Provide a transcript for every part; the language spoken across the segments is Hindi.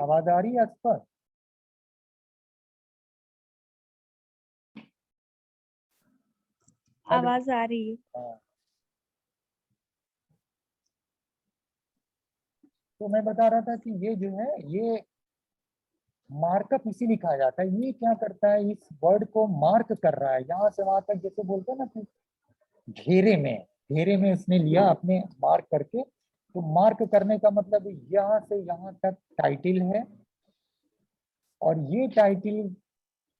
आवाज आ रही है इस पर? आवाज आ रही है। हाँ। तो मैं बता रहा था कि ये जो है ये मार्कअप इसीलिए कहा जाता है। ये क्या करता है, इस वर्ड को मार्क कर रहा है यहाँ से वहां तक, जैसे बोलते हैं ना कि घेरे में उसने लिया अपने मार्क करके। तो मार्क करने का मतलब यहाँ से यहाँ तक टाइटल है, और ये टाइटल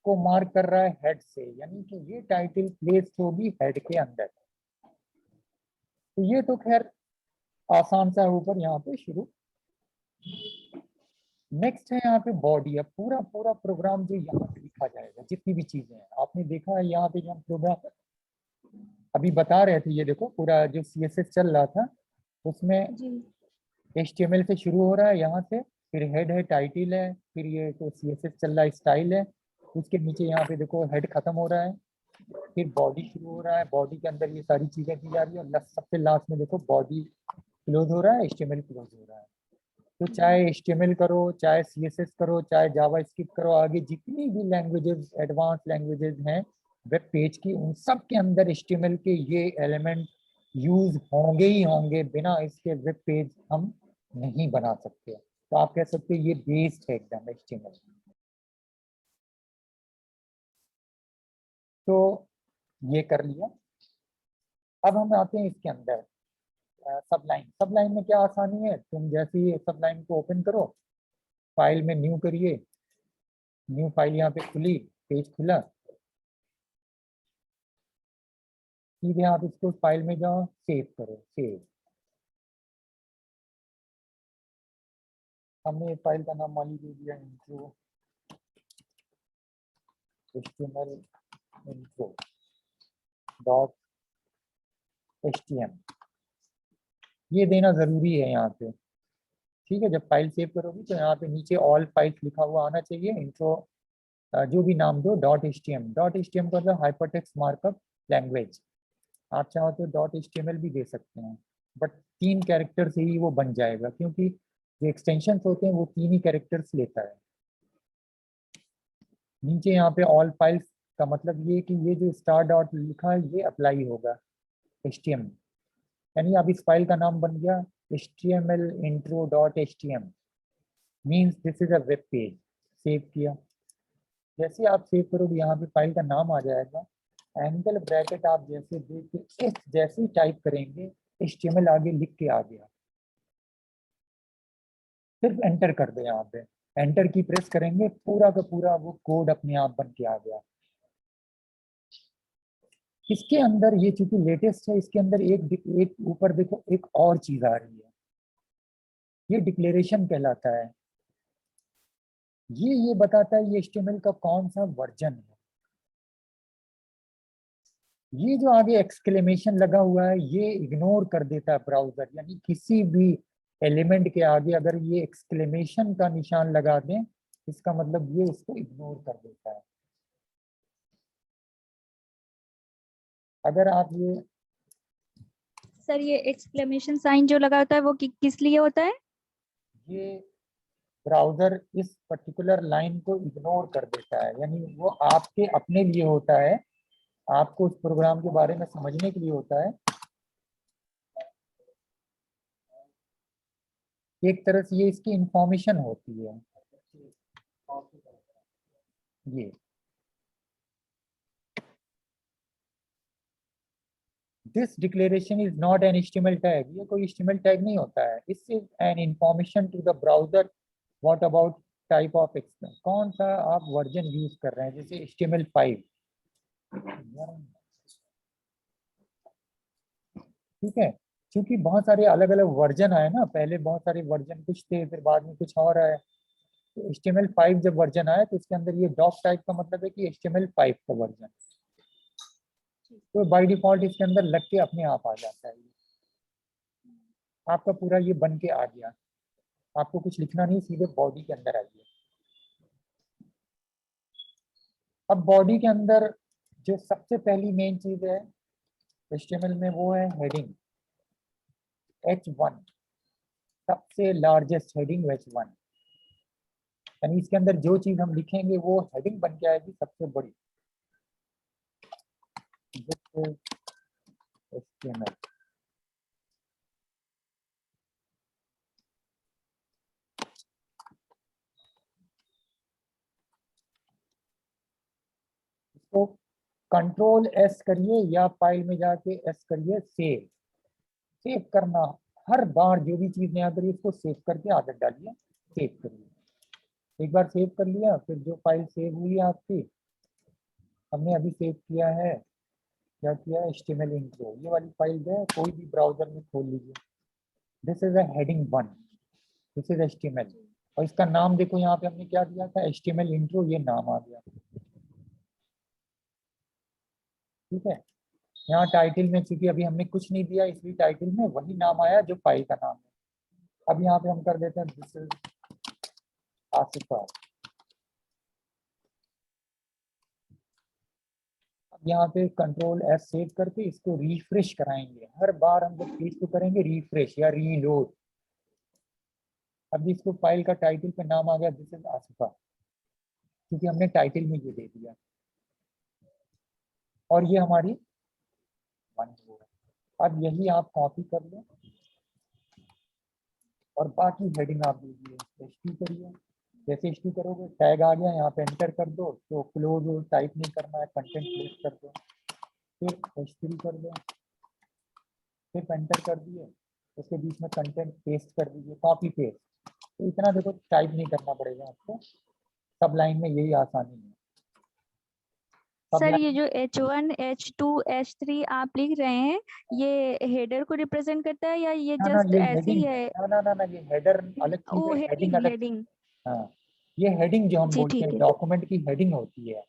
को मार्क कर रहा है हेड से, यानी कि ये टाइटल प्लेस होगी हेड के अंदर। तो ये तो खैर आसान सा है ऊपर यहाँ पे शुरू। नेक्स्ट है यहाँ पे बॉडी। अब पूरा पूरा प्रोग्राम जो यहाँ पे लिखा जाएगा, जितनी भी चीजें हैं आपने देखा है यहाँ पे, जो हम प्रोग्राम अभी बता रहे थे, ये देखो पूरा जो CSS चल रहा था उसमें जी। HTML से शुरू हो रहा है यहाँ से, फिर हेड है, टाइटल है, फिर ये तो CSS चल रहा है, स्टाइल है, उसके नीचे यहाँ पे देखो हेड खत्म हो रहा है, फिर बॉडी शुरू हो रहा है, बॉडी के अंदर ये सारी चीजें की जा रही है, और सबसे लास्ट में देखो बॉडी क्लोज हो रहा है, HTML क्लोज हो रहा है। तो चाहे HTML करो, चाहे CSS करो, चाहे जावा स्क्रिप्ट करो, आगे जितनी भी लैंग्वेजेस, एडवांस लैंग्वेजेस हैं वेब पेज की, उन सब के अंदर HTML के ये एलिमेंट यूज होंगे ही होंगे। बिना इसके वेब पेज हम नहीं बना सकते। तो आप कह सकते हैं ये बेस्ड है एकदम HTML। तो ये कर लिया। अब हम आते हैं इसके अंदर सबलाइन। सबलाइन में क्या आसानी है, तुम जैसे ही सबलाइन को ओपन करो, फाइल में न्यू करिए, न्यू फाइल यहाँ पे खुली, पेज खुला, सीधे आप इसको फाइल में जाओ, सेव करो, सेव। हमने फाइल का नाम मान लीजिए दिया इंट्रो HTML intro .htm, ये देना जरूरी है यहाँ पे। ठीक है, जब फाइल सेव करोगे तो यहाँ पे नीचे ऑल फाइल्स लिखा हुआ आना चाहिए। इंट्रो जो भी नाम दो, .htm। .htm का मतलब हाइपरटेक्स्ट मार्कअप लैंग्वेज। आप चाहो तो .html भी दे सकते हैं, बट 3 कैरेक्टर से ही वो बन जाएगा, क्योंकि जो एक्सटेंशन होते हैं वो 3 ही कैरेक्टर्स लेता है। नीचे यहाँ पे ऑल फाइल्स का मतलब ये कि ये जो स्टार डॉट लिखा है ये अप्लाई होगा HTML, यानी अब इस फाइल का नाम बन गया HTML intro.htm, means this is a web page. Save किया, जैसे आप सेव करोगे यहाँ पे फाइल का नाम आ जाएगा, एंगल ब्रैकेट आप जैसे देखिए इस जैसे ही टाइप करेंगे HTML आगे लिख के आ गया। सिर्फ एंटर कर दो, यहाँ पे एंटर की प्रेस करेंगे, पूरा का पूरा वो कोड अपने आप बन के आ गया। इसके अंदर ये चूंकि लेटेस्ट है, इसके अंदर एक ऊपर देखो एक और चीज आ रही है, ये डिक्लेरेशन कहलाता है। ये बताता है ये HTML का कौन सा वर्जन है। ये जो आगे एक्सक्लेमेशन लगा हुआ है ये इग्नोर कर देता है ब्राउजर, यानी किसी भी एलिमेंट के आगे अगर ये एक्सक्लेमेशन का निशान लगा दें, इसका मतलब ये इसको इग्नोर कर देता है। अगर आप सर ये एक्सक्लेमेशन साइन जो लगा होता है वो किस लिए होता है? ये ब्राउजर इस पर्टिकुलर लाइन को इग्नोर कर देता है, यानी वो आपके अपने लिए होता है, आपको उस प्रोग्राम के बारे में समझने के लिए होता है। एक तरह से ये इसकी इंफॉर्मेशन होती है। ये this declaration is not an HTML tag, ये कोई HTML टैग नहीं होता है। This is an information to the browser what about type of explain, कौन सा आप वर्जन यूज कर रहे हैं, जैसे HTML5। ठीक है, क्योंकि बहुत सारे अलग अलग वर्जन आए ना, पहले बहुत सारे वर्जन कुछ थे, फिर बाद में कुछ और आया। तो HTML5 जब वर्जन आया तो इसके अंदर ये डॉक टाइप का मतलब है कि HTML5 का वर्जन, तो बाय डिफॉल्ट इसके अंदर लग के अपने आप आ जाता है। आपका पूरा ये बन के आ गया, आपको कुछ लिखना नहीं, सीधे बॉडी के अंदर आइए। अब बॉडी के अंदर जो सबसे पहली मेन चीज है HTML में वो है हेडिंग, H1, सबसे लार्जेस्ट हेडिंग H1। यानी इसके अंदर जो चीज हम लिखेंगे वो हेडिंग बन के आएगी सबसे बड़ी। This is HTML। इसको कंट्रोल एस करिए या फाइल में जाके एस करिए सेव। सेव करना, हर बार जो भी चीज नया करिए इसको सेव करके आदत डालिए, सेव करिए। एक बार सेव कर लिया, फिर जो फाइल सेव हुई है आपकी, हमने अभी सेव किया है, क्या किया है, HTML इंट्रो, ये वाली फाइल जो है कोई भी ब्राउजर में खोल लीजिए। This is a heading 1, this is HTML। और इसका नाम देखो यहाँ पे हमने क्या दिया था, HTML इंट्रो, ये नाम आ गया। ठीक है, यहाँ टाइटल में चूंकि अभी हमने कुछ नहीं दिया, इसलिए टाइटल में वही नाम आया जो फाइल का नाम है। अब यहाँ पे हम कर देते हैं दिस इज आसिफा। अब यहाँ पे कंट्रोल एस सेव करके इसको रिफ्रेश कराएंगे। हर बार हम जब पेज को करेंगे रिफ्रेश या रीलोड। अब इसको फाइल का टाइटल पे नाम आ गया दिस इज आसिफा, क्योंकि हमने टाइटल में ये दे दिया। और ये हमारी वन हो है। अब यही आप कॉपी कर लो और बाकी हेडिंग आप दीजिए, एच करिए। जैसे एच करोगे टैग आ गया, यहाँ पे एंटर कर दो, तो क्लोज टाइप नहीं करना है, कंटेंट क्लोज कर दो, फिर एच कर दो, फिर एंटर कर दिए, उसके बीच में कंटेंट पेस्ट कर दीजिए, कॉपी पेस्ट। तो इतना देखो टाइप नहीं करना पड़ेगा आपको, सब लाइन में यही आसानी है। सब सर, ये लाइन जो H1, H2, H3 आप लिख रहे हैं, ये हेडर को रिप्रेजेंट करता है या ये ना जस्ट ये ऐसे ही हेडिंग है, है? ना ये हेडर अलग चीज ओ, है, हेडिंग हेडिंग अलग चीज। हेडिंग। हाँ, ये हेडिंग जो हम जी बोलते ठीक हैं है। डॉक्यूमेंट की हेडिंग होती है,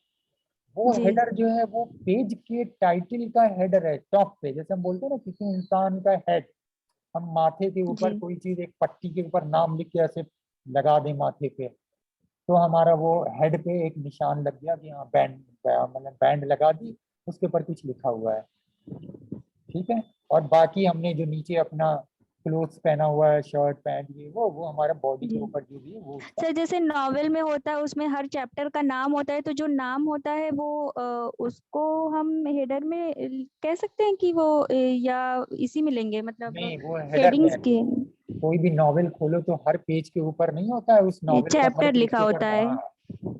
वो जी हेडर जो है वो पेज के टाइटल का हेडर है, टॉप पे। जैसे हम बोलते हैं ना किसी इंसान का हेड, हम माथे के ऊपर जी कोई चीज एक पट्टी के ऊपर नाम लिख के ऐसे लगा दें माथे पे, तो हमारा वो हेड पे एक निशान लग गया कि हाँ बैंड, मतलब बैंड लगा दी, उसके ऊपर कुछ लिखा हुआ है। ठीक है, और बाकी हमने जो नीचे अपना क्लोथ्स पहना हुआ है, शर्ट पैंट, ये वो हमारा बॉडी के जी। ऊपर जो भी है वो उसका। सर, जैसे नॉवेल में होता है, उसमें हर चैप्टर का नाम होता है, तो जो नाम होता है वो उसको हम हेडर में कह सकते हैं कि वो या इसी में लेंगे, मतलब नहीं, वो हेडर में हेडिंग्स है। के कोई भी नॉवेल खोलो तो हर पेज के ऊपर नहीं होता है उस नॉवेल का, हर चैप्टर पेज लिखा के ऊपर होता है।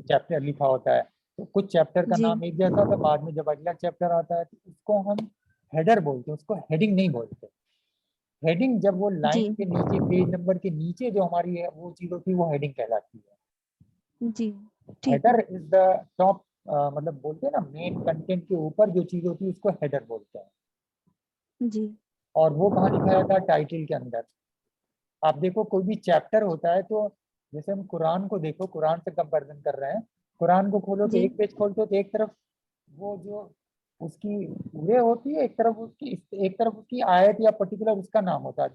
चैप्टर लिखा होता है। तो कुछ चैप्टर का जी नाम एक जैसा होता है, बाद में जब अगला चैप्टर आता है तो उसको हम हेडर बोलते हैं, उसको हेडिंग नहीं बोलते। हेडिंग जब वो जी लाइन के नीचे, पेज नंबर के नीचे जो हमारी है वो चीज होती है, वो हेडिंग कहलाती है। जी ठीक है। हेडर इज द टॉप, मतलब बोलते हैं ना मेन कंटेंट के ऊपर जो चीज होती है उसको हेडर बोलते हैं। जी और वो कहाँ लिखा जाता है, टाइटल के अंदर। आप देखो कोई भी चैप्टर होता है तो, जैसे हम कुरान को देखो, कुरान से कंपैरिजन कर रहे हैं, कुरान को खोलो तो जी एक पेज खोलते हो तो एक तरफ वो जो उसकी पूरे होती है, एक तरफ उसकी, एक तरफ उसकी आयत या पर्टिकुलर उसका नाम होता है,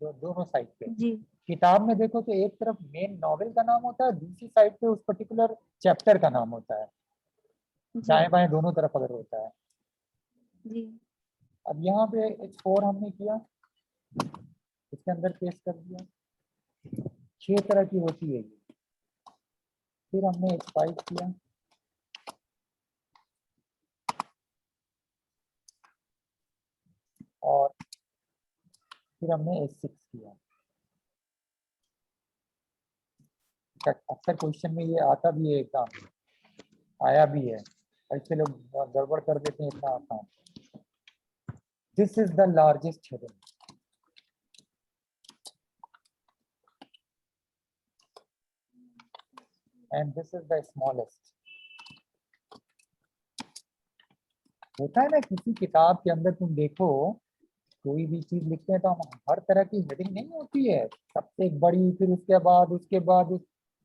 दोनों साइड पे। जी किताब में देखो तो एक तरफ मेन नॉवेल का नाम होता है, दूसरी साइड पे उस पर्टिकुलर चैप्टर का नाम होता है, जी दाएं बाएं दोनों तरफ अगर होता है। जी अब यहाँ पे H4 हमने किया, इसके अंदर पेस्ट कर दिया, 6 तरह की होती है ये। फिर हमने H5 किया, और फिर हमने H6 किया। अक्सर क्वेश्चन में ये आता भी है, एग्जाम आया भी है, और इससे लोग गड़बड़ कर देते हैं, इतना आसान। This is the largest heading and this is the smallest. होता है ना किसी किताब के अंदर, तुम देखो कोई भी चीज लिखते हैं तो हम हर तरह की हेडिंग नहीं होती है, सबसे बड़ी, फिर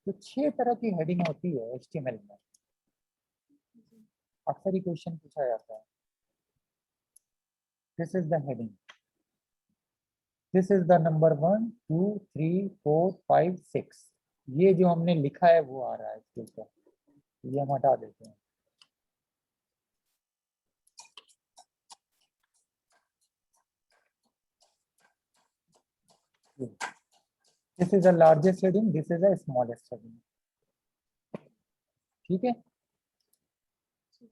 तो 6 तरह की हेडिंग होती है HTML में। अक्सर ही क्वेश्चन पूछा जाता है। This is the heading, this is the number 1 2 3 4 5 6। ये जो हमने लिखा है वो आ रहा है इसके ऊपर, ये हम हटा देते हैं। This is the largest heading, this is the smallest heading. ठीक है,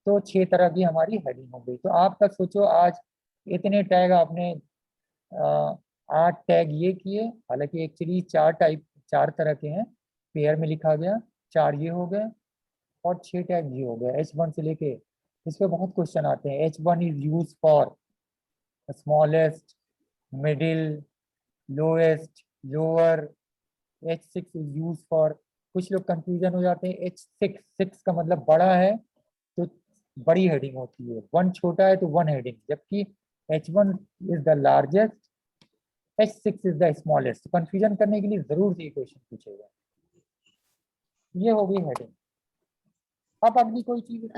तो 6 तरह की हमारी हेडिंग हो गई। तो आप तक सोचो आज इतने टैग आपने 8 टैग ये किए, हालांकि एक्चुअली 4 तरह के हैं, पेयर में लिखा गया, 4 ये हो गए और 6 टैग ये हो गए H1 से लेके। इस पे बहुत क्वेश्चन आते हैं। H1 is use for smallest, middle, lowest, lower. H6 is use for, कुछ लोग कंफ्यूजन हो जाते हैं, H6 6 का मतलब बड़ा है तो बड़ी हेडिंग होती है, 1 छोटा है तो 1 हेडिंग, जबकि H1 is the largest, H6 is the smallest. Confusion करने के लिए जरूर से ये क्वेश्चन पूछेगा। ये हो गई हेडिंग। अब अगली कोई चीज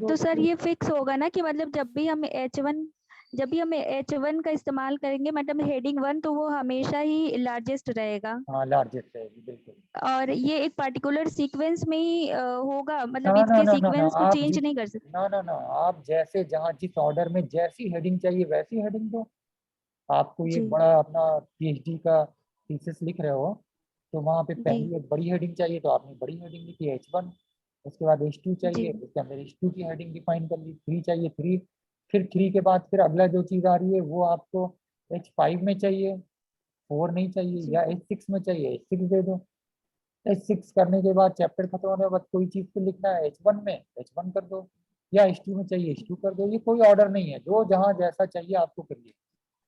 तो सर ये फिक्स होगा ना कि मतलब जब भी हम H1 का इस्तेमाल करेंगे मतलब हेडिंग 1 तो वो हमेशा ही लार्जेस्ट रहेगा। हाँ लार्जेस्ट रहेगी बिल्कुल। और ये एक पर्टिकुलर सीक्वेंस में ही होगा, ना मतलब ना इसके ना ना ना सीक्वेंस को आप चेंज जिस नहीं कर सकते। ना ना ना आप जैसे जहाँ जिस ऑर्डर में जैसी हेडिंग चाहिए वैसी हेडिंग दो। आपको ये जी बड़ा अपना पीएचडी का थीसिस लिख रहे हो तो वहाँ पे जी पहली एक बड़ी हेडिंग चाहिए तो आपने बड़ी हेडिंग लिखी H1, उसके बाद H2 जी चाहिए, उसके अंदर H2 की हेडिंग डिफाइन कर ली, 3 चाहिए 3, फिर 3 के बाद फिर अगला जो चीज़ आ रही है वो आपको H5 में चाहिए, 4 नहीं चाहिए, जी या H6 में चाहिए H6 दे दो। H6 करने के बाद चैप्टर खत्म होने के बाद कोई चीज़ को लिखना है H1 में H1 कर दो, या H2 में चाहिए H2 कर दो। ये कोई ऑर्डर नहीं है, जो जहाँ जैसा चाहिए आपको करिए।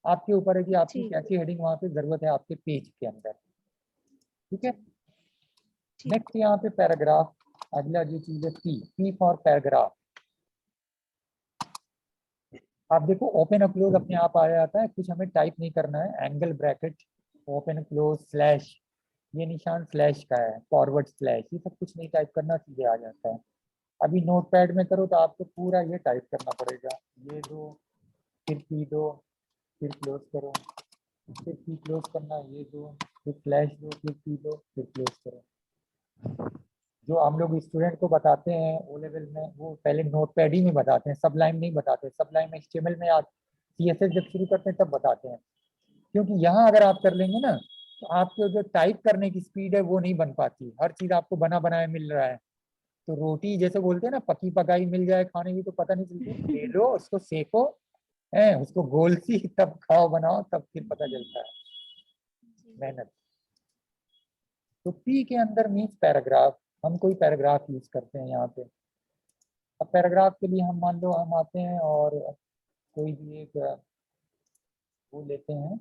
आपके ऊपर है कि आपको ठीक कैसी हेडिंग वहाँ पे जरूरत है आपके पेज के अंदर। ठीक है, जी ठीक। नेक्स्ट यहाँ पे पैराग्राफ, अगला जो चीज है पी फॉर पैराग्राफ। आप देखो ओपन और क्लोज अपने आप आ जाता है, कुछ हमें टाइप नहीं करना है। Angle bracket, open close, slash, ये निशान स्लैश का है, फॉरवर्ड स्लैश, ये सब कुछ नहीं टाइप करना, सीधे आ जाता है। अभी नोटपैड में करो तो आपको पूरा ये टाइप करना पड़ेगा। ये दो, फिर पी दो, फिर क्लोज करो, फिर पी क्लोज करना, ये दो, फिर स्लैश दो, फिर पी दो, फिर क्लोज करो। जो हम लोग स्टूडेंट को बताते हैं ओ लेवल में, वो पहले नोटपैड ही में बताते हैं, सब लाइन नहीं बताते। सब लाइन में HTML में आप CSS जब शुरू करते हैं तब बताते हैं, क्योंकि यहाँ अगर आप कर लेंगे ना तो आपको जो टाइप करने की स्पीड है वो नहीं बन पाती। हर चीज आपको बना बनाया मिल रहा है। तो रोटी जैसे बोलते हैं ना, पकी पकाई मिल जाए खाने की तो पता नहीं चलती, ले लो उसको सेको है, उसको गोल सी तब खाओ बनाओ, तब फिर पता चलता है मेहनत। तो पी के अंदर मीन्स पैराग्राफ, हम कोई पैराग्राफ यूज करते हैं यहाँ पे। अब पैराग्राफ के लिए हम मान लो हम आते हैं और कोई भी एक वो लेते हैं,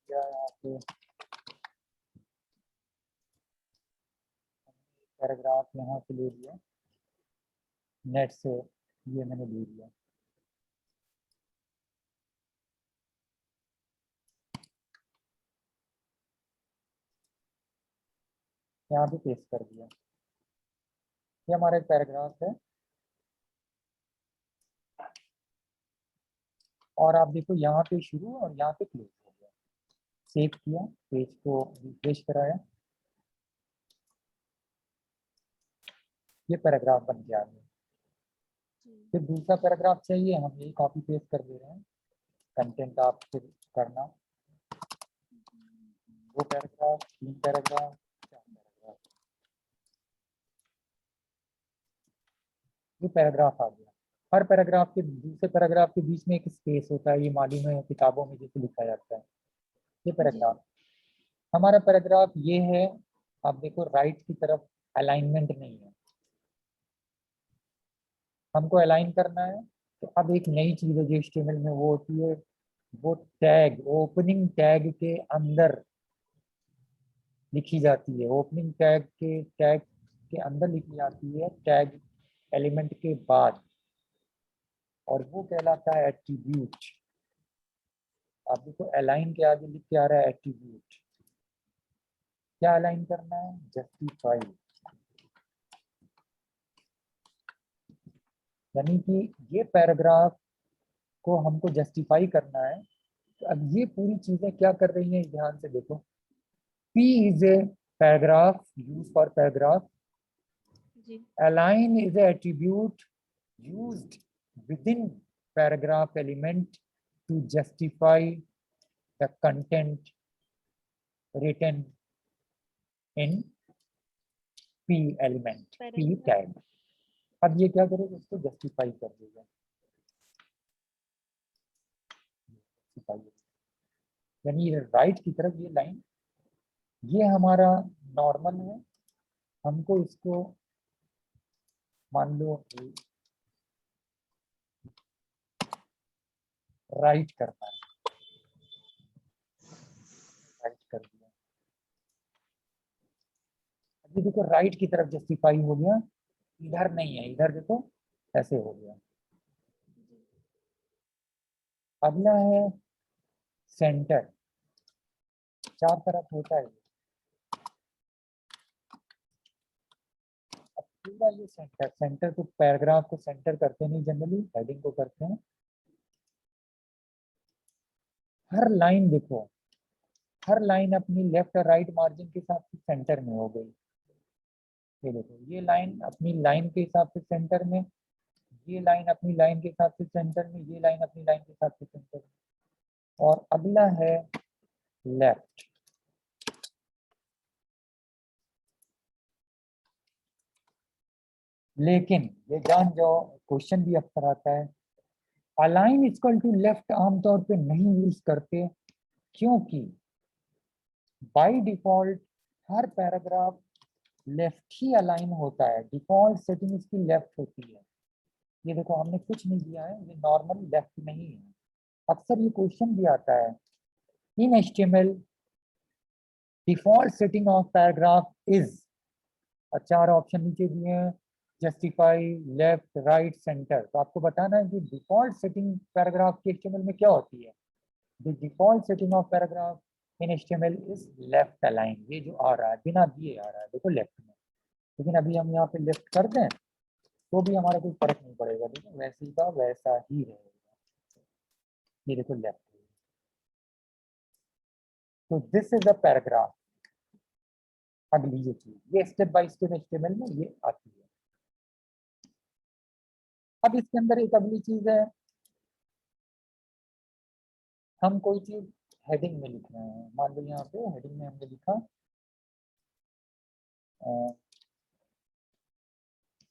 क्या यहाँ पे पैराग्राफ यहाँ से ले लिया, नेट से ये मैंने ले लिया। यहाँ पे पेस्ट कर दिया, ये हमारा एक पैराग्राफ है। और आप देखो यहाँ पे शुरू और यहाँ पे क्लोज हो गया। सेव किया, पेज को रिफ्रेश कराया, ये पैराग्राफ बन गया। फिर दूसरा पैराग्राफ चाहिए, हम यही कॉपी पेस्ट कर दे रहे हैं, कंटेंट आप फिर करना, वो पैराग्राफ, 3 पैराग्राफ, 4 पैराग्राफ, ये पैराग्राफ आ गया। हर पैराग्राफ के दूसरे पैराग्राफ के बीच में एक स्पेस होता है, ये मालूम है किताबों में जैसे लिखा जाता है। ये जी पैराग्राफ, हमारा पैराग्राफ ये है। आप देखो राइट की तरफ अलाइनमेंट नहीं है, हमको अलाइन करना है। तो अब एक नई चीज है जो HTML में वो होती है, वो टैग, ओपनिंग टैग के अंदर लिखी जाती है। ओपनिंग टैग के अंदर लिखी जाती है, टैग एलिमेंट के बाद, और वो कहलाता है एट्रीब्यूट। आप देखो अलाइन के आगे लिख के आ रहा है एट्रीब्यूट। क्या अलाइन करना है? जस्टिफाई, यानी कि ये पैराग्राफ को हमको जस्टिफाई करना है। तो अब ये पूरी चीजें क्या कर रही हैं, ध्यान से देखो। P is a paragraph, used for paragraph. Ji Align is a attribute used within paragraph element to justify the content written in p element, p tag। अब ये क्या करेगा, इसको जस्टिफाई कर देगा, यानी राइट की तरफ ये लाइन, ये हमारा नॉर्मल है, हमको इसको मान लो राइट करना है, राइट कर दिया। अभी देखो राइट की तरफ जस्टिफाई हो गया, इधर नहीं है, इधर देखो ऐसे हो गया। अगला है सेंटर, चार तरफ होता है। अब पूरा ये सेंटर, सेंटर तो पैराग्राफ को सेंटर करते नहीं, जनरली हेडिंग को करते हैं। हर लाइन देखो, हर लाइन अपनी लेफ्ट और राइट मार्जिन के हिसाब से सेंटर में हो गई। ये देखो, ये लाइन अपनी लाइन के हिसाब से सेंटर में, ये लाइन अपनी लाइन के हिसाब से सेंटर में, ये लाइन अपनी लाइन के हिसाब से सेंटर में। और अगला है लेफ्ट। लेकिन ये जान जाओ, क्वेश्चन भी अक्सर आता है, अलाइन इक्वल टू लेफ्ट आमतौर पे नहीं यूज करते, क्योंकि by default her paragraph left he align होता है, डिफॉल्ट सेटिंग इसकी लेफ्ट होती है। ये देखो हमने कुछ नहीं दिया है, ये नॉर्मल लेफ्ट नहीं है। अक्सर ये क्वेश्चन भी आता है, इन HTML default setting of paragraph is, और चार ऑप्शन नीचे दिए हैं, जस्टिफाई, लेफ्ट, राइट, सेंटर। तो आपको बताना है कि डिफॉल्ट सेटिंग पैराग्राफ के HTML में क्या होती है। The default setting of paragraph in HTML is left align. ये जो आ रहा है बिना दिए आ रहा है, देखो लेफ्ट में, लेकिन अभी हम यहाँ पे लेफ्ट कर दें तो भी हमारा कोई फर्क नहीं पड़ेगा, देखो वैसे ही का वैसा ही रहेगा। ये देखो लेफ्ट। तो दिस इज अ पैराग्राफ। अगली ये चीज, ये स्टेप बाय स्टेप HTML में ये आती है। अब इसके अंदर एक अगली चीज है, हम कोई चीज हेडिंग में लिख रहे हैं। मान लो यहाँ पे हेडिंग में हमने लिखा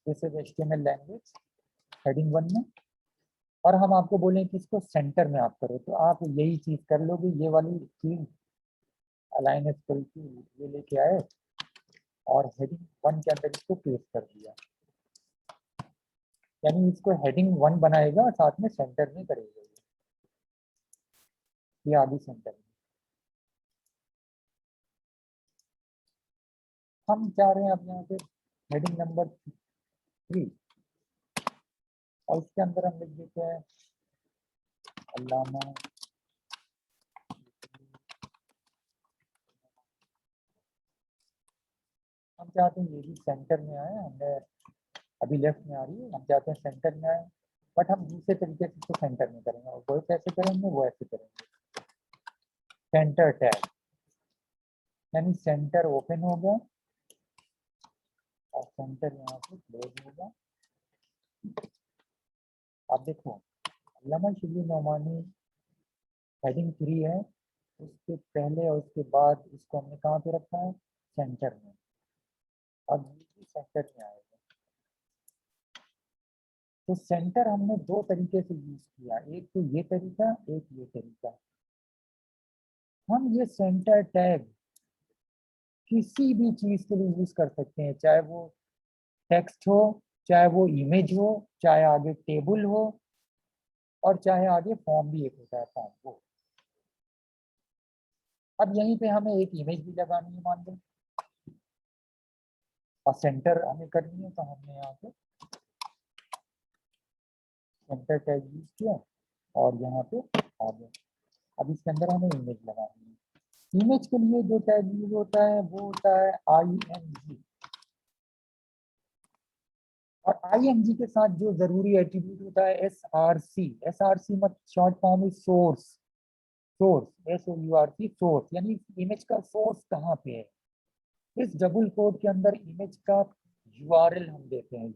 this is HTML language, heading 1 में, और हम आपको बोले कि इसको सेंटर में आप करो, तो आप यही चीज कर लोगे, ये वाली चीज अलाइन इक्वल टू ये लेके आए और हेडिंग 1 के अंदर इसको पेस्ट कर दिया, यानी इसको हेडिंग 1 बनाएगा, साथ में सेंटर में करेगा, ये आगे सेंटर में। हम चाह रहे हैं अब यहाँ पे हेडिंग नंबर 3, और इसके अंदर हम लिख देते हैं अल्लामा। हम चाहते हैं ये भी सेंटर में आए, हमने अभी लेफ्ट में आ रही है, हम चाहते हैं सेंटर में आए, बट हम दूसरे तरीके से इसको सेंटर में करेंगे, और वो कैसे करेंगे, वो ऐसे करेंगे, सेंटर टैग, यानी सेंटर ओपन होगा और सेंटर यहाँ पे क्लोज होगा। आप देखो अल्लामा शिबली नोमानी हेडिंग 3 है, उसके पहले और उसके बाद इसको हमने कहाँ पे रखा है, सेंटर में। अब ये सेंटर में आएगा, तो सेंटर हमने दो तरीके से यूज किया, एक तो ये तरीका, एक ये तरीका। हम ये सेंटर टैग किसी भी चीज के लिए यूज कर सकते हैं, चाहे वो टेक्स्ट हो, चाहे वो इमेज हो, चाहे आगे टेबल हो, और चाहे आगे फॉर्म भी एक होता है, फॉर्म वो। अब यहीं पे हमें एक इमेज भी लगानी है मान लो, और सेंटर हमें करनी है, तो हमने यहाँ पे सेंटर टैग यूज किया और यहाँ पे आ गया। अब इसके अंदर हमें इमेज लगानी है। इमेज के लिए जो टैग यूज होता है वो होता है IMG, और IMG के साथ जो जरूरी एट्रीब्यूट होता है SRC। SRC मत शॉर्ट फॉर्म है सोर्स, सोर्स SOURC, सोर्स, यानी इमेज का सोर्स कहाँ पे है। इस डबल कोड के अंदर इमेज का URL हम देते हैं,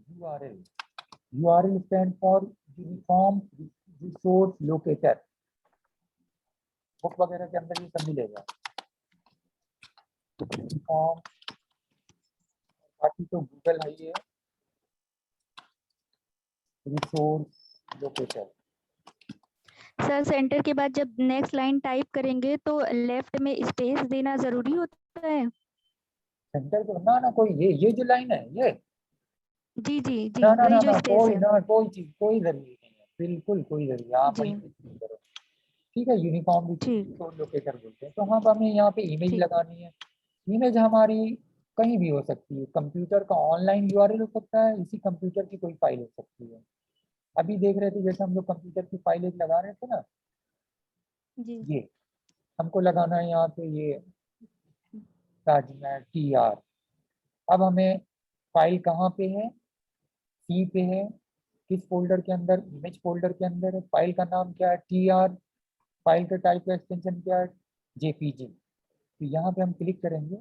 URL stand for uniform resource locator. Book वगैरह के अंदर ये सब मिलेगा। यूनिफॉर्म, बाकी तो गूगल है ही है, रिसोर्स लोकेटर। सर सेंटर के बाद जब नेक्स्ट लाइन टाइप करेंगे तो लेफ्ट में स्पेस देना जरूरी होता है? सेंटर को ना कोई ये जो लाइन है ये, जी जी जी, ना ना वही ना जो ना स्पेस कोई है। ना कोई चीज कोई जरूरी नहीं है, बिल्कुल कोई जरूरी, आप जी वहीं पे क्लिक करो। ठीक है, यूनिफॉर्म ठीक। रिसोर्स लोकेटर बोलते हैं। तो हाँ, हमें यहाँ पे इमेज ठीक। लगानी है। इमेज हमारी कहीं भी हो सकती है, कंप्यूटर का ऑनलाइन यूआरएल हो सकता है, इसी कंप्यूटर की कोई फाइल हो सकती है। अभी देख रहे थे जैसे हम लोग कंप्यूटर की फाइल एक लगा रहे थे ना, जी। ये हमको लगाना है यहाँ पे, ये ताजमहल TR। अब हमें फाइल कहाँ पे है, सी पे है, किस फोल्डर के अंदर, इमेज फोल्डर के अंदर है। फाइल का नाम क्या है, TR। फाइल का टाइप का एक्सटेंशन क्या है, JPG। तो यहाँ पे हम क्लिक करेंगे,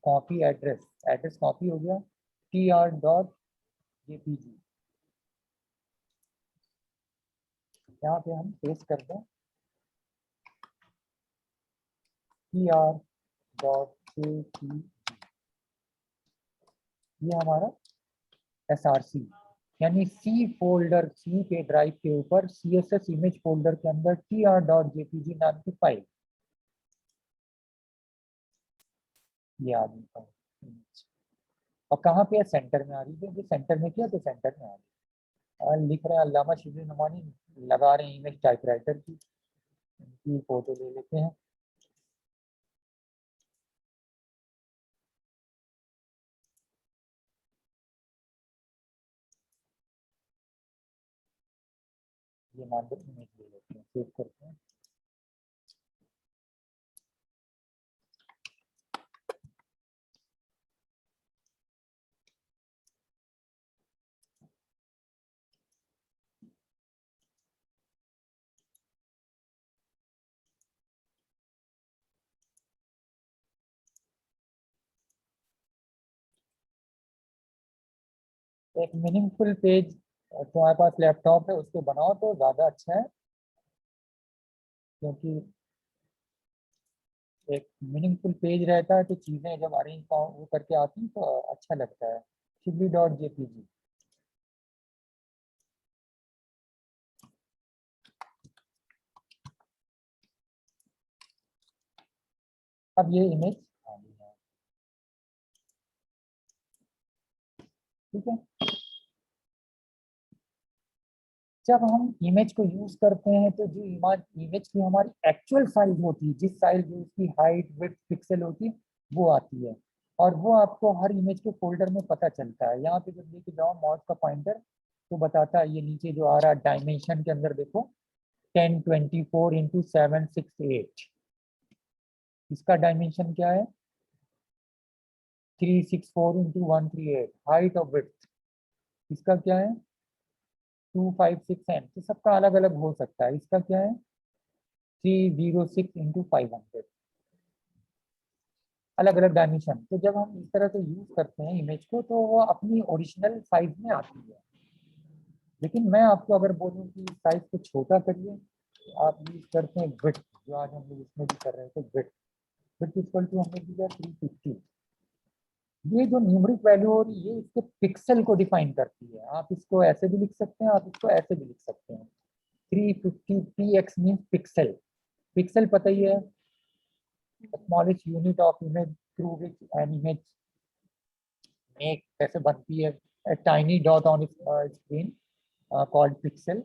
कॉपी एड्रेस, एड्रेस कॉपी हो गया, TR.jpg। यहाँ पे हम पेस्ट कर दें, TR.jpg। ये हमारा SRC, यानी सी फोल्डर, सी के ड्राइव के ऊपर CSS इमेज फोल्डर के अंदर TR.jpg नाम की फाइल, ये आ गई फाइल। और कहाँ पे है, सेंटर में आ रही है। जो सेंटर में किया तो सेंटर में आ रही है। और लिख रहे हैं अल्लामा शिबली नुमानी, लगा रहे हैं इमेज टाइपराइटर की, इनकी फोटो ले लेते हैं। ये मान लो इमेज ले लेते हैं, सेव करते हैं। एक मीनिंगफुल पेज, तुम्हारे पास लैपटॉप है उसको बनाओ तो ज़्यादा अच्छा है, क्योंकि एक मीनिंगफुल पेज रहता है तो चीज़ें जब अरेंज वो करके आती हैं तो अच्छा लगता है। Shibli.jpg। अब ये इमेज आ गई है, ठीक है। जब हम इमेज को यूज करते हैं तो जो इमेज की हमारी एक्चुअल साइज होती है, जिस साइज जो उसकी हाइट विड्थ पिक्सल होती है, वो आती है। और वो आपको हर इमेज के फोल्डर में पता चलता है। यहाँ पे जब लेके जाओ माउस का पॉइंटर तो बताता है, ये नीचे जो आ रहा है डायमेंशन के अंदर देखो, 1024x768। इसका डायमेंशन क्या है, 364x138। हाइट और विड्थ इसका क्या है, 256 एम। तो सबका अलग अलग हो सकता है। इसका क्या है, 306x500। अलग अलग डायमेंशन। तो जब हम इस तरह से यूज करते हैं इमेज को तो वो अपनी ओरिजिनल साइज में आती है। लेकिन मैं आपको अगर बोलूँ कि साइज को छोटा करिए, तो आप यूज करते हैं विड्थ, जो आज हम लोग इसमें भी कर रहे थे, विड्थ। विड्थ इक्वल टू हमने दिया 350। ये जो न्यूमरिक वैल्यू हो रही है ये इसके पिक्सल को डिफाइन करती है। आप इसको ऐसे भी लिख सकते हैं, आप इसको ऐसे भी लिख सकते हैं। 350 px मीन्स पिक्सल। पिक्सल पता ही है, smallest unit of image through which an image make, कैसे बनती है, tiny dot on screen called pixel.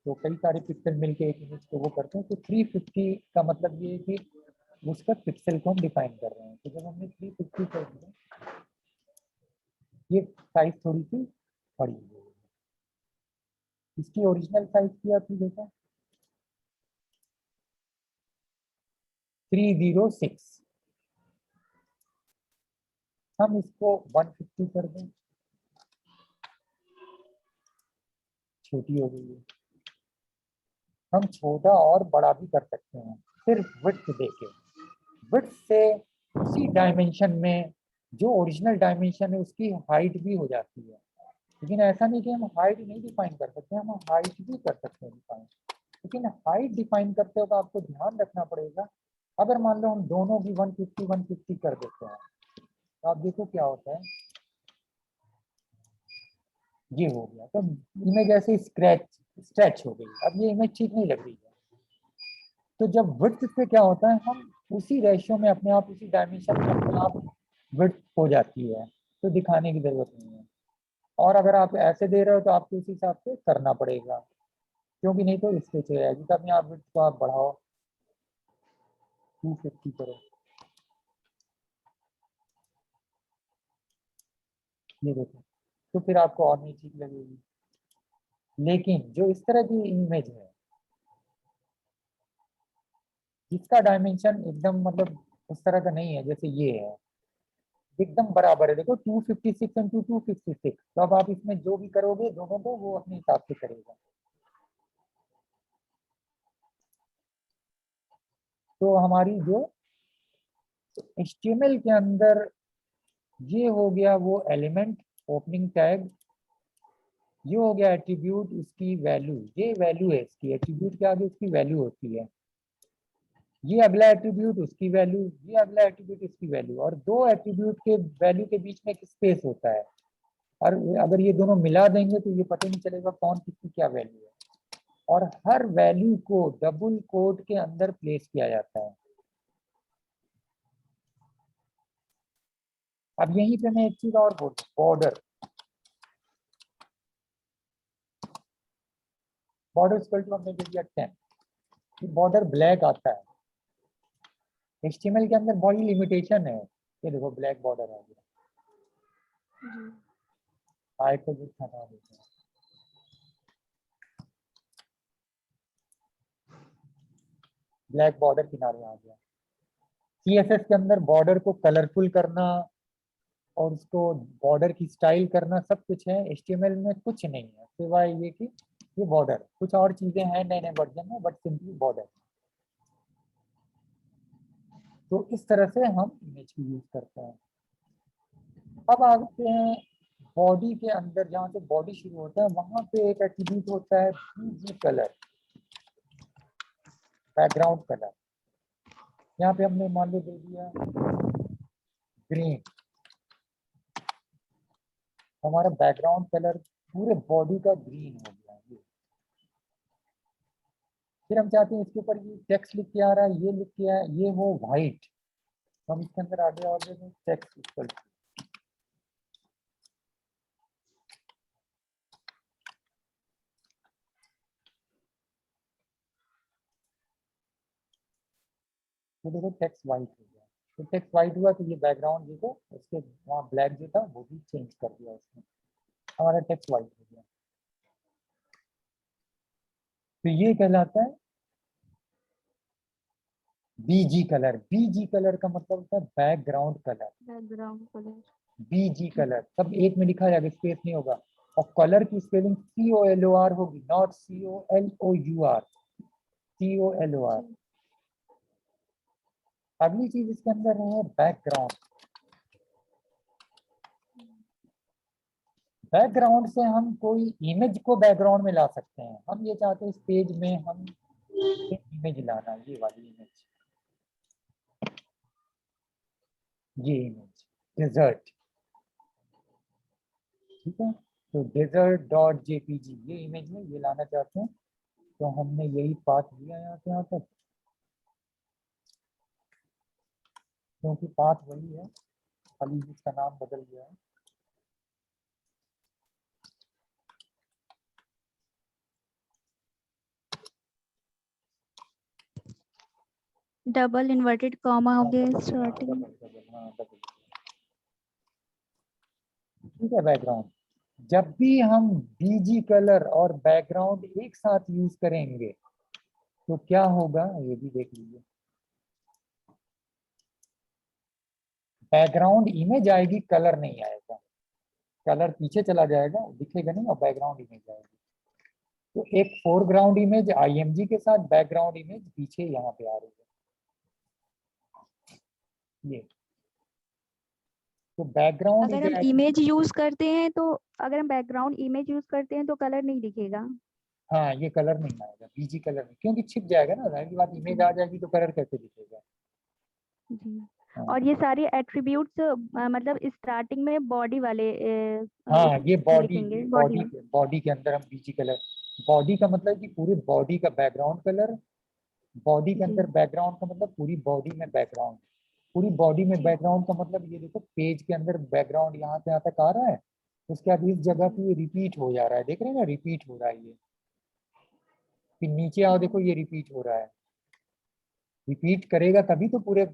तो कई सारे पिक्सल मिलके एक इमेज को वो करते हैं। तो 350 का मतलब ये है कि उसका पिक्सल को हम डिफाइन कर रहे हैं। तो जब हमने 350 कर दिया, ये साइज थोड़ी सी बड़ी हो गई। इसकी ओरिजिनल साइज क्या थी देखो, 306। हम इसको 150 कर दें, छोटी हो गई है। हम छोटा और बड़ा भी कर सकते हैं, सिर्फ विड्थ देके। विड्थ से उसी डायमेंशन में जो ओरिजिनल डायमेंशन है उसकी हाइट भी हो जाती है। लेकिन ऐसा नहीं कि हम हाइट नहीं डिफाइन कर सकते, हम हाइट भी कर सकते हैं डिफाइन। लेकिन हाइट डिफाइन करते वक्त आपको ध्यान रखना पड़ेगा, अगर मान लो हम दोनों की 150 कर देते हैं तो आप देखो क्या होता है, ये हो गया। तो इमेज ऐसे स्ट्रेच हो गई, अब ये इमेज ठीक नहीं लग रही है। तो जब विड्थ से क्या होता है, हम उसी रेशियो में अपने आप, उसी डायमेंशन में अपने आप विड्थ हो जाती है, तो दिखाने की जरूरत नहीं है। और अगर आप ऐसे दे रहे हो तो आपको उस हिसाब से करना पड़ेगा, क्योंकि नहीं तो स्ट्रेच हो जाएगी। तो अपने आप विड्थ को आप बढ़ाओ, 250 करो, ये देखो, तो फिर आपको और नहीं ठीक लगेगी। लेकिन जो इस तरह की इमेज है जिसका डायमेंशन एकदम मतलब उस तरह का नहीं है, जैसे ये है, एकदम बराबर है, देखो 256 इंटू 256, तो अब आप इसमें जो भी करोगे दोनों को वो अपने हिसाब से करेगा। तो हमारी जो HTML के अंदर ये हो गया वो एलिमेंट ओपनिंग टैग, ये हो गया एट्रीब्यूट, उसकी वैल्यू, ये वैल्यू है इसकी, एट्रीब्यूट के आगे उसकी वैल्यू होती है। ये अगला एट्रीब्यूट, उसकी वैल्यू, ये अगला एट्रीब्यूट, इसकी वैल्यू, और दो एट्रीब्यूट के वैल्यू के बीच में एक स्पेस होता है। और अगर ये दोनों मिला देंगे तो ये पता नहीं चलेगा कौन किसकी क्या वैल्यू है। और हर वैल्यू को डबल कोट के अंदर प्लेस किया जाता है। अब यहीं पे मैं एक चीज और बोल, बॉर्डर, बॉर्डर इक्वल टू हमने दे दिया 10, बॉर्डर ब्लैक आता है। HTML के अंदर बड़ी लिमिटेशन है, ये देखो ब्लैक बॉर्डर आ गया, जी। हाइट को भी हटा देते हैं, ब्लैक बॉर्डर किनारे आ गया। CSS के अंदर बॉर्डर को कलरफुल करना और उसको बॉर्डर की स्टाइल करना सब कुछ है, HTML में कुछ नहीं है सिवाय ये कि ये बॉर्डर, कुछ और चीजें हैं नए नए वर्जन में, बट सिंपली बॉर्डर। तो इस तरह से हम इमेज की यूज करते हैं। अब आते हैं बॉडी के अंदर, जहाँ से बॉडी शुरू होता है वहां पे एक एट्रीब्यूट होता है BG कलर, बैकग्राउंड कलर। यहाँ पे हमने मान लो दे दिया ग्रीन, हमारा बैकग्राउंड कलर पूरे बॉडी का ग्रीन हो गया। ये फिर हम चाहते हैं इसके ऊपर ये टेक्स्ट लिख के आ रहा है, ये लिख के आया, ये हो व्हाइट, तो हम इसके अंदर आगे और देंगे टेक्स्ट इक्वल टू, तो देखो टेक्स्ट व्हाइट हो गया। तो टेक्स्ट व्हाइट हुआ तो ये बैकग्राउंड देखो, उसके वहाँ ब्लैक जो था वो भी चेंज कर दिया उसने, हमारा टेक्स्ट व्हाइट हो गया। तो ये कहलाता है BG कलर। BG कलर का मतलब होता है background colour. Background colour. BG colour सब एक में लिखा जाएगा, स्पेस नहीं होगा। और कलर की स्पेलिंग COLOR होगी, नॉट COLOUR, COLOR। जी। अगली चीज इसके अंदर है बैकग्राउंड। बैकग्राउंड से हम कोई इमेज को बैकग्राउंड में ला सकते हैं। हम ये चाहते हैं इस पेज में हम एक इमेज लाना, ये वाली इमेज, ये इमेज डेजर्ट, ठीक है। तो desert.jpg ये इमेज में ये लाना चाहते हैं, तो हमने यही पाथ लिया यहाँ से यहाँ तक, क्योंकि पाथ वही है, खाली इसका नाम बदल गया है। डबल इन्वर्टेड कॉमा हो हाँ, गया डबल, हाँ, स्टार्टिंग। डबल, डबल, हाँ, डबल, ठीक है। बैकग्राउंड, जब भी हम BG कलर और बैकग्राउंड एक साथ यूज करेंगे तो क्या होगा ये भी देख लीजिए। बैकग्राउंड इमेज आएगी, कलर नहीं आएगा, कलर पीछे चला जाएगा, दिखेगा नहीं, और बैकग्राउंड इमेज आएगी। तो एक फोरग्राउंड इमेज IMG के साथ, बैकग्राउंड इमेज पीछे यहाँ पे आ रही है ये। तो बैकग्राउंड अगर जो हम है, इमेज यूज करते हैं तो अगर हम बैकग्राउंड इमेज यूज करते हैं तो कलर नहीं दिखेगा। हाँ ये कलर नहीं आएगा, BG कलर नहीं, क्योंकि छिप जाएगा ना, जाहिर सी बात, इमेज आ जाएगी तो कलर कैसे दिखेगा। जी। हाँ और ये सारे एट्रीब्यूट्स मतलब स्टार्टिंग में बॉडी वाले हाँ, ये लिखेंगे बॉडी में। बॉडी के अंदर हम बीजी कलर, बॉडी का मतलब कि पूरी बॉडी का बैकग्राउंड कलर, बॉडी के जी अंदर बैकग्राउंड का मतलब पूरी बॉडी में बैकग्राउंड, पूरी बॉडी में जी बैकग्राउंड का मतलब ये देखो पेज के अंदर बैकग्राउंड यहाँ से यहाँ तक आ रहा है, उसके बाद इस जगह जी पे ये रिपीट हो जा रहा है, देख रहे हैं ना, रिपीट हो रहा है ये, फिर नीचे आओ देखो ये रिपीट हो रहा है, रिपीट करेगा तभी तो पूरे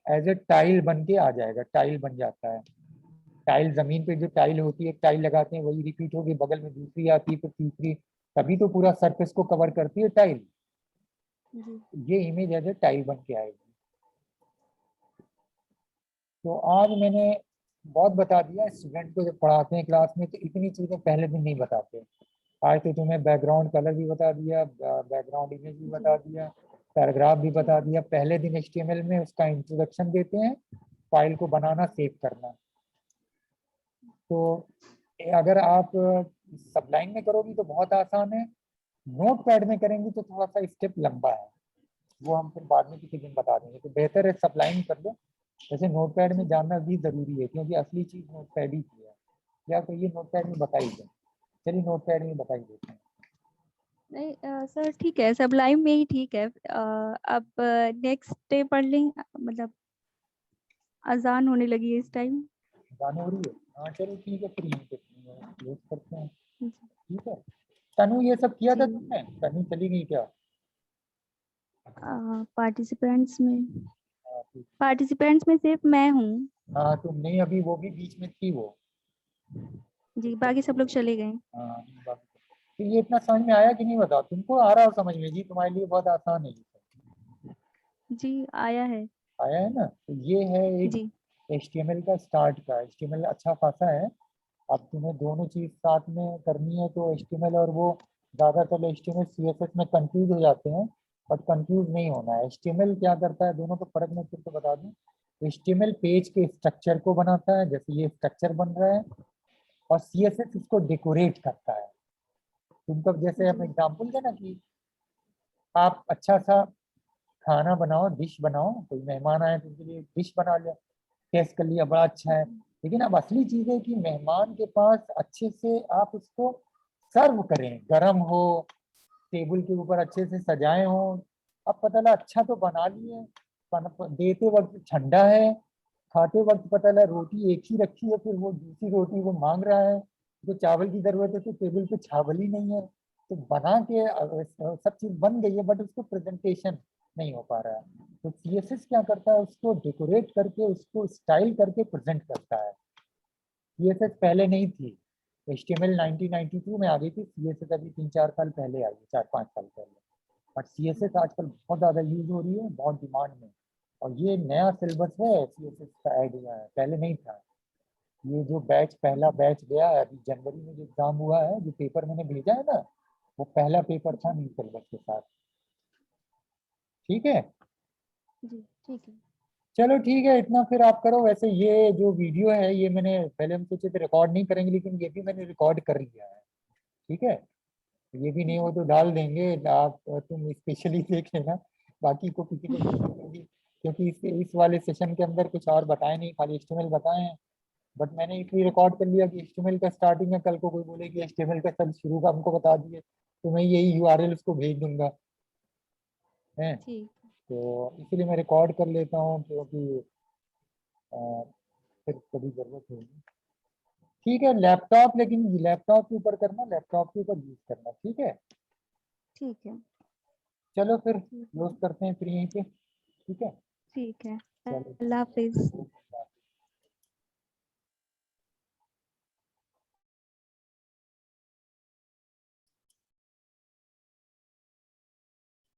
एज ए टाइल बन के आ जाएगा, टाइल बन जाता है। टाइल जमीन पे जो टाइल होती है, टाइल लगाते हैं वही रिपीट होगी, बगल में दूसरी आती है फिर तीसरी, तभी तो पूरा सरफेस को कवर करती है टाइल। जी ये इमेज एज ए टाइल बन के आएगी। तो आज मैंने बहुत बता दिया, स्टूडेंट को जब पढ़ाते हैं क्लास में तो इतनी चीजें पहले दिन नहीं बताते। आज तो तुम्हें बैकग्राउंड कलर भी बता दिया, बैकग्राउंड इमेज भी जी बता दिया, पैराग्राफ भी जी बता दिया। पहले दिन HTML में उसका इंट्रोडक्शन देते हैं, फाइल को बनाना सेव करना। तो अगर आप सबलाइन में करोगी तो बहुत आसान है, नोट पैड में करेंगी तो थोड़ा सा स्टेप लंबा है, वो हम फिर बाद में किसी दिन बता देंगे। तो बेहतर है सबलाइन कर लो। वैसे नोट पैड में जी। जानना भी जरूरी है क्योंकि असली चीज नोट पैड ही की है, या तो ये नोट पैड में बताई दे। चलिए नोट पैड में बताई देते हैं। नहीं सर ठीक है, सब लाइव में ही ठीक है। अब नेक्स्ट डे पढ़ लें, मतलब अजान होने लगी है इस टाइम। गाने हो रही है, हाँ चलो ठीक है, फिर यहीं पे क्लोज करते हैं। जी ठीक है। तनु ये सब किया था जी। तुमने, तनु चली गई क्या? पार्टिसिपेंट्स में, हाँ ठीक। पार्टिसिपेंट्स में सिर्फ मैं हूँ। हाँ तुम नहीं, अभी वो भी बीच में थी वो। जी, बाकी सब लोग चले गए। हाँ बाकी तो ये इतना समझ में आया कि नहीं बताओ, तुमको आ रहा हो समझ में जी, तुम्हारे लिए बहुत आसान है ये सब। जी आया है। आया है ना, तो ये है एक जी HTML का स्टार्ट का। HTML अच्छा खासा है, अब तुम्हें दोनों चीज साथ में करनी है तो HTML और वो, ज्यादातर HTML CSS में कंफ्यूज हो जाते हैं, बट कंफ्यूज नहीं होना है। HTML क्या करता है, दोनों का फर्क मैं फिर तो बता दूं। HTML पेज के स्ट्रक्चर को बनाता है, जैसे ये स्ट्रक्चर बन रहा है, और CSS इसको डेकोरेट करता है। तुमको जैसे हम जी एग्जाम्पल दें ना कि आप अच्छा सा खाना बनाओ, डिश बनाओ, कोई मेहमान आए तो उनके लिए डिश बना लिया, टेस्ट कर लिया, बड़ा अच्छा है। लेकिन अब असली चीज है कि मेहमान के पास अच्छे से आप उसको सर्व करें, गरम हो, टेबल के ऊपर अच्छे से सजाए हो। अब पता लगा अच्छा तो बना लिए, देते वक्त ठंडा है, खाते वक्त पता लगा रोटी एक ही रखी है, फिर वो दूसरी रोटी वो मांग रहा है, तो चावल की जरूरत है तो टेबल पे चावल ही नहीं है। तो बना के सब चीज बन गई है बट उसको प्रेजेंटेशन नहीं हो पा रहा है। तो CSS क्या करता है, उसको डेकोरेट करके, उसको स्टाइल करके प्रेजेंट करता है। CSS पहले नहीं थी, HTML 1992 में आ गई थी, CSS अभी 3-4 साल पहले आई है, 4-5 साल पहले। बट CSS आजकल बहुत ज्यादा यूज हो रही है, बहुत डिमांड में। और ये नया सिलेबस है CSS का ऐड हुआ है, पहले नहीं था। ये जो बैच, पहला बैच गया है अभी जनवरी में, जो एग्जाम हुआ है, जो पेपर मैंने भेजा है ना, वो पहला पेपर था जी न्यू सिलेबस के साथ। ठीक है। जी ठीक है। चलो ठीक है, इतना फिर आप करो। वैसे ये जो वीडियो है ये मैंने पहले, हम सोचे थे रिकॉर्ड नहीं करेंगे, लेकिन ये भी मैंने रिकॉर्ड कर लिया है। ठीक है, ये भी नहीं हो जी तो डाल देंगे, आप तुम स्पेशली देख लेना, बाकी को किसी को नहीं देखेंगे, क्योंकि इस वाले सेशन के अंदर कुछ और बताए नहीं, खाली HTML बताए हैं। बट मैंने इसलिए रिकॉर्ड कर लिया कि HTML का स्टार्टिंग है, कल को कोई बोले कि HTML का सब शुरू का हमको बता दिए, तो मैं यही URL उसको भेज दूंगा है। ठीक तो इसीलिए मैं रिकॉर्ड कर लेता हूँ, क्योंकि अ, फिर कभी जरूरत होगी। ठीक है, लैपटॉप, लेकिन लैपटॉप के ऊपर करना, लैपटॉप के ऊपर यूज करना, ठीक है। ठीक है। चलो फिर ठीक क्लोज करते हैं फिर यहीं पे। ठीक है। ठीक है। चलो अल्लाह हाफिज।